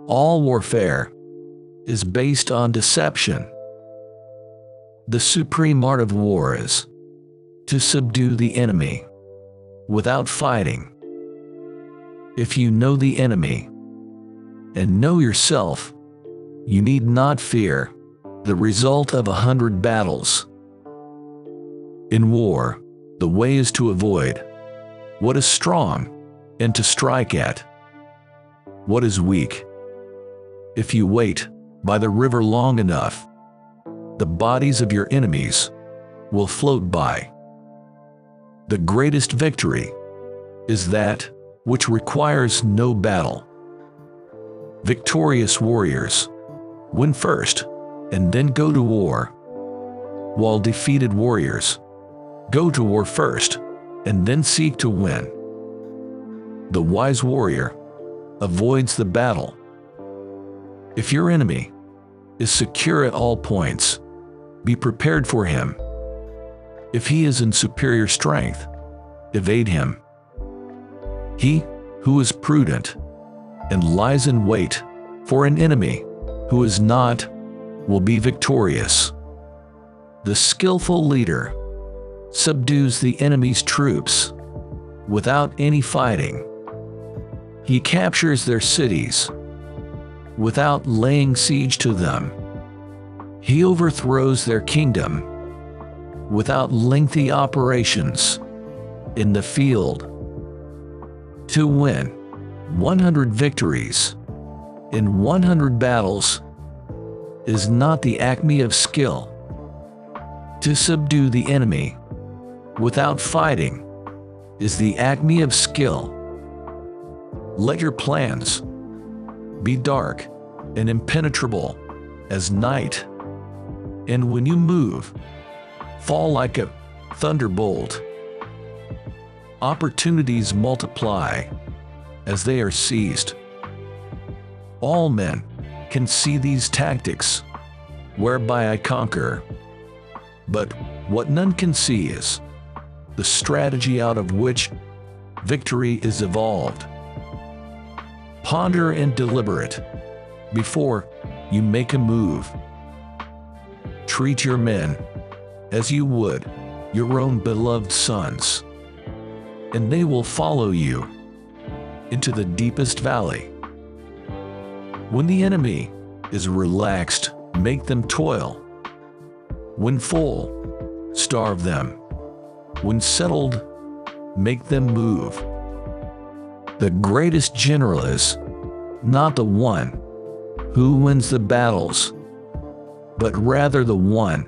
All warfare is based on deception. The supreme art of war is to subdue the enemy without fighting. If you know the enemy and know yourself, you need not fear the result of 100 battles. In war, the way is to avoid what is strong and to strike at what is weak. If you wait by the river long enough, the bodies of your enemies will float by. The greatest victory is that which requires no battle. Victorious warriors win first and then go to war, while defeated warriors go to war first and then seek to win. The wise warrior avoids the battle. If your enemy is secure at all points, be prepared for him. If he is in superior strength, evade him. He who is prudent and lies in wait for an enemy who is not will be victorious. The skillful leader subdues the enemy's troops without any fighting. He captures their cities without laying siege to them. He overthrows their kingdom without lengthy operations in the field. To win 100 victories in 100 battles is not the acme of skill. To subdue the enemy without fighting is the acme of skill. Let your plans be dark and impenetrable as night, and when you move, fall like a thunderbolt. Opportunities multiply as they are seized. All men can see these tactics whereby I conquer, but what none can see is the strategy out of which victory is evolved. Ponder and deliberate before you make a move. Treat your men as you would your own beloved sons, and they will follow you into the deepest valley. When the enemy is relaxed, make them toil. When full, starve them. When settled, make them move. The greatest general is not the one who wins the battles, but rather the one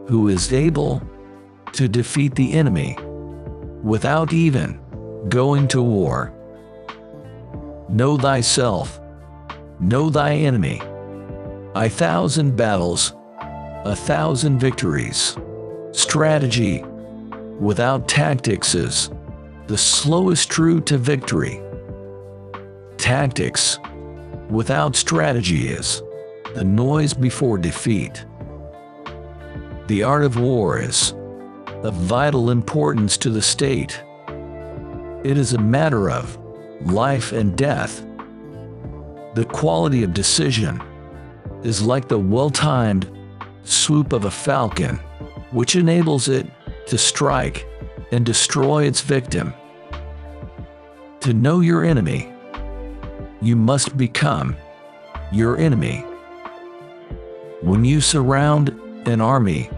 who is able to defeat the enemy without even going to war. Know thyself, know thy enemy. 1,000 battles, 1,000 victories. Strategy without tactics is the slowest route to victory. Tactics without strategy is the noise before defeat. The art of war is of vital importance to the state. It is a matter of life and death. The quality of decision is like the well-timed swoop of a falcon, which enables it to strike and destroy its victim. To know your enemy, you must become your enemy. When you surround an army,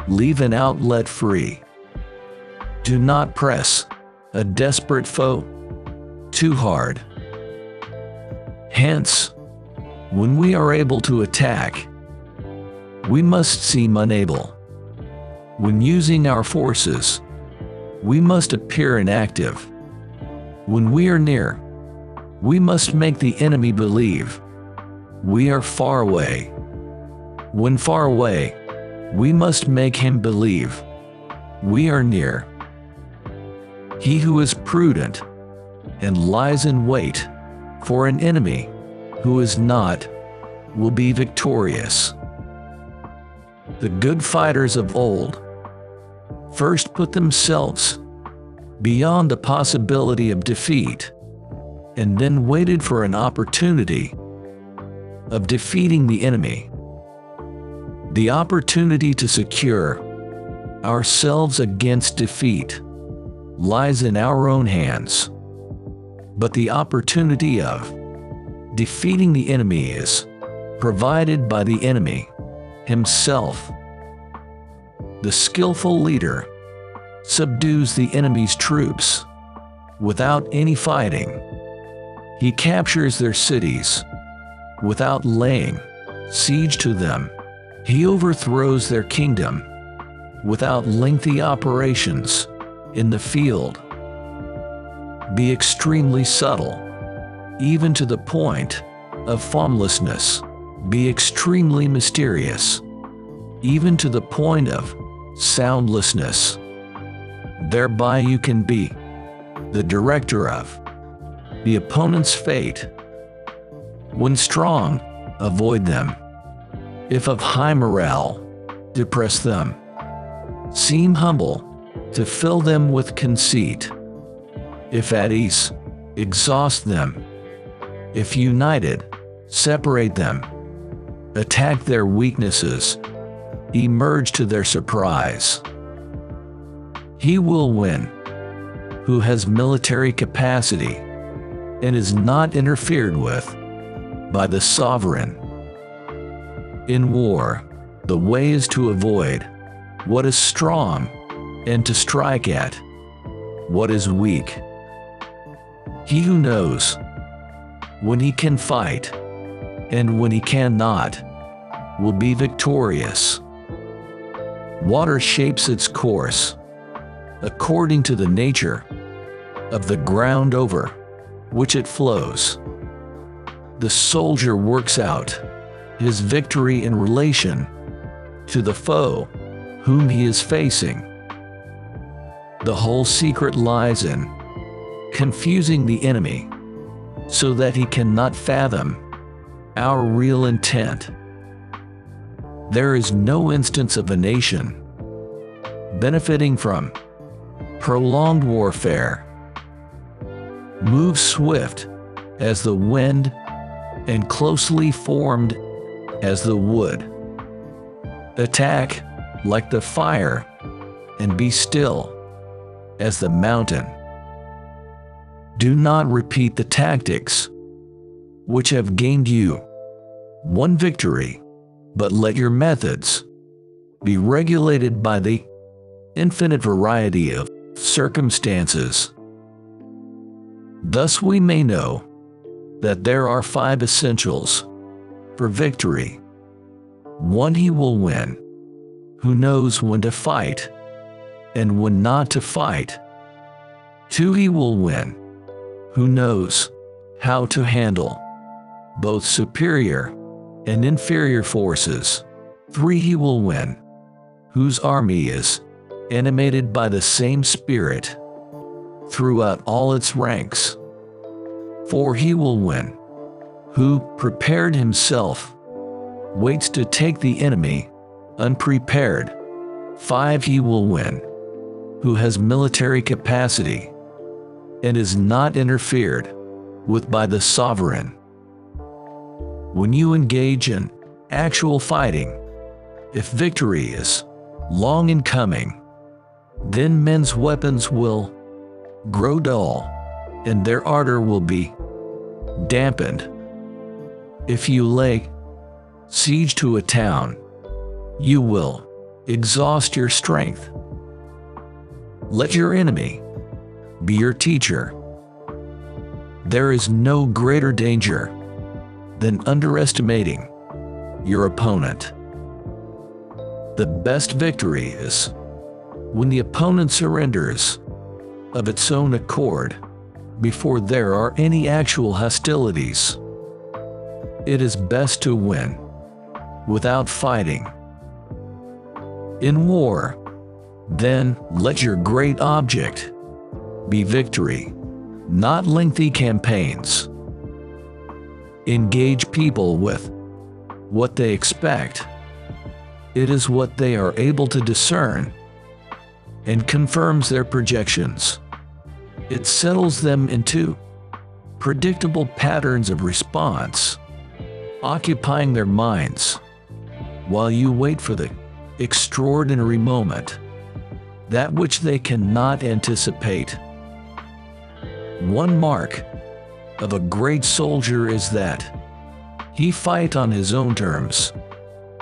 leave an outlet free. Do not press a desperate foe too hard. Hence, when we are able to attack, we must seem unable. When using our forces, we must appear inactive. When we are near, we must make the enemy believe we are far away. When far away, we must make him believe we are near. He who is prudent and lies in wait for an enemy who is not will be victorious. The good fighters of old first put themselves beyond the possibility of defeat and then waited for an opportunity of defeating the enemy. The opportunity to secure ourselves against defeat lies in our own hands, but the opportunity of defeating the enemy is provided by the enemy himself. The skillful leader subdues the enemy's troops without any fighting. He captures their cities without laying siege to them. He overthrows their kingdom without lengthy operations in the field. Be extremely subtle, even to the point of formlessness. Be extremely mysterious, even to the point of soundlessness. Thereby you can be the director of the opponent's fate. When strong, avoid them. If of high morale, depress them. Seem humble, to fill them with conceit. If at ease, exhaust them. If united, separate them. Attack their weaknesses, emerge to their surprise. He will win who has military capacity and is not interfered with by the sovereign. In war, the way is to avoid what is strong and to strike at what is weak. He who knows when he can fight and when he cannot will be victorious. Water shapes its course according to the nature of the ground over which it flows. The soldier works out his victory in relation to the foe whom he is facing. The whole secret lies in confusing the enemy so that he cannot fathom our real intent. There is no instance of a nation benefiting from prolonged warfare. Move swift as the wind and closely formed as the wood. Attack like the fire and be still as the mountain. Do not repeat the tactics which have gained you one victory, but let your methods be regulated by the infinite variety of circumstances. Thus we may know that there are 5 essentials for victory. 1. He will win who knows when to fight and when not to fight. 2. He will win who knows how to handle both superior and inferior forces. 3. He will win whose army is animated by the same spirit throughout all its ranks. 4. He will win who, prepared himself, waits to take the enemy unprepared. 5. He will win who has military capacity and is not interfered with by the sovereign. When you engage in actual fighting, if victory is long in coming, then men's weapons will grow dull and their ardor will be dampened. If you lay siege to a town, you will exhaust your strength. Let your enemy be your teacher. There is no greater danger than underestimating your opponent. The best victory is when the opponent surrenders of its own accord before there are any actual hostilities. It is best to win without fighting. In war, then, let your great object be victory, not lengthy campaigns. Engage people with what they expect. It is what they are able to discern and confirms their projections. It settles them into predictable patterns of response, occupying their minds, while you wait for the extraordinary moment, that which they cannot anticipate. One mark of a great soldier is that he fights on his own terms,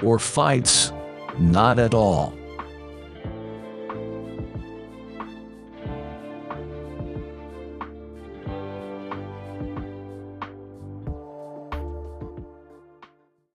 or fights not at all.